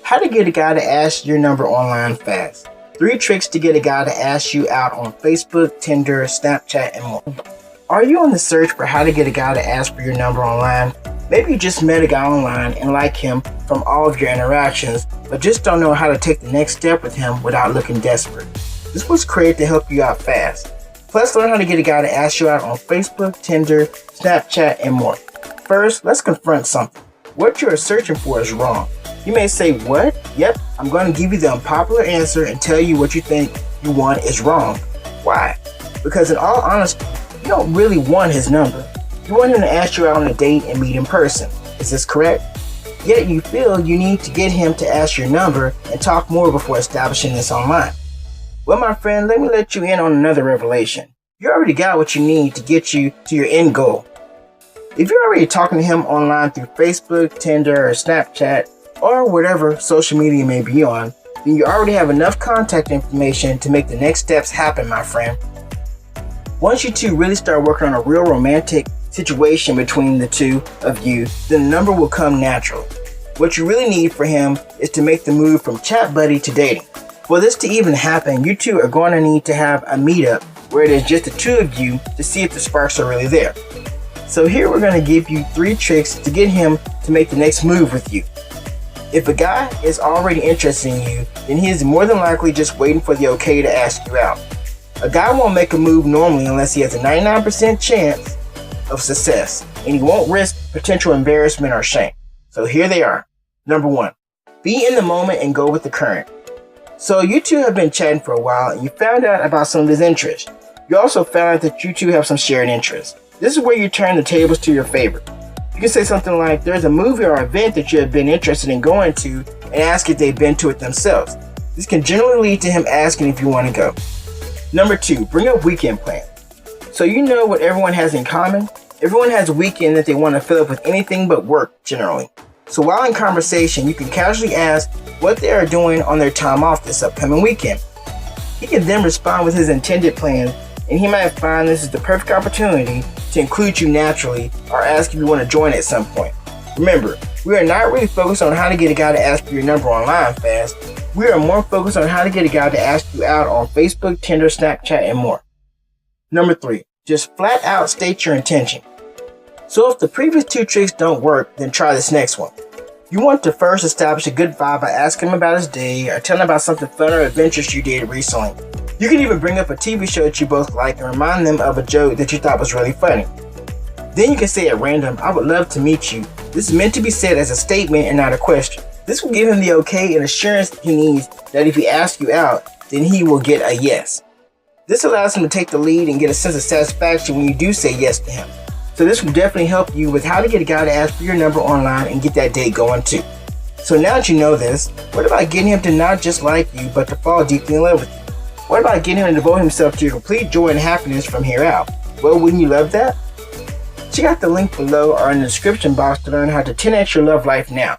How to get a guy to ask your number online fast. 3 tricks to get a guy to ask you out on Facebook, Tinder, Snapchat, and more. Are you on the search for how to get a guy to ask for your number online? Maybe you just met a guy online and like him from all of your interactions, but just don't know how to take the next step with him without looking desperate. This was created to help you out fast. Plus, learn how to get a guy to ask you out on Facebook, Tinder, Snapchat, and more. First, let's confront something. What you are searching for is wrong. You may say, what? Yep, I'm going to give you the unpopular answer and tell you what you think you want is wrong. Why? Because in all honesty, you don't really want his number. You want him to ask you out on a date and meet in person. Is this correct? Yet you feel you need to get him to ask your number and talk more before establishing this online. Well, my friend, let me let you in on another revelation. You already got what you need to get you to your end goal. If you're already talking to him online through Facebook, Tinder, or Snapchat, or whatever social media you may be on, then you already have enough contact information to make the next steps happen, my friend. Once you two really start working on a real romantic situation between the two of you, then the number will come naturally. What you really need for him is to make the move from chat buddy to dating. For this to even happen, you two are going to need to have a meetup where it is just the two of you to see if the sparks are really there. So here we're going to give you 3 tricks to get him to make the next move with you. If a guy is already interested in you, then he is more than likely just waiting for the okay to ask you out. A guy won't make a move normally unless he has a 99% chance of success, and he won't risk potential embarrassment or shame. So here they are. Number 1, be in the moment and go with the current. So you two have been chatting for a while and you found out about some of his interests. You also found out that you two have some shared interests. This is where you turn the tables to your favor. You can say something like, there's a movie or event that you have been interested in going to, and ask if they've been to it themselves. This can generally lead to him asking if you want to go. Number 2, bring up weekend plans. So you know what everyone has in common? Everyone has a weekend that they want to fill up with anything but work, generally. So while in conversation, you can casually ask what they are doing on their time off this upcoming weekend. He can then respond with his intended plan, and he might find this is the perfect opportunity to include you naturally or ask if you want to join at some point. Remember, we are not really focused on how to get a guy to ask for your number online fast. We are more focused on how to get a guy to ask you out on Facebook, Tinder, Snapchat, and more. Number 3, just flat out state your intention. So if the previous 2 tricks don't work, then try this next one. You want to first establish a good vibe by asking him about his day or telling him about something fun or adventurous you did recently. You can even bring up a TV show that you both like and remind them of a joke that you thought was really funny. Then you can say at random, I would love to meet you. This is meant to be said as a statement and not a question. This will give him the okay and assurance he needs that if he asks you out, then he will get a yes. This allows him to take the lead and get a sense of satisfaction when you do say yes to him. So this will definitely help you with how to get a guy to ask for your number online and get that date going too. So now that you know this, what about getting him to not just like you, but to fall deeply in love with you? What about getting him to devote himself to your complete joy and happiness from here out? Well, wouldn't you love that? Check out the link below or in the description box to learn how to 10x your love life now.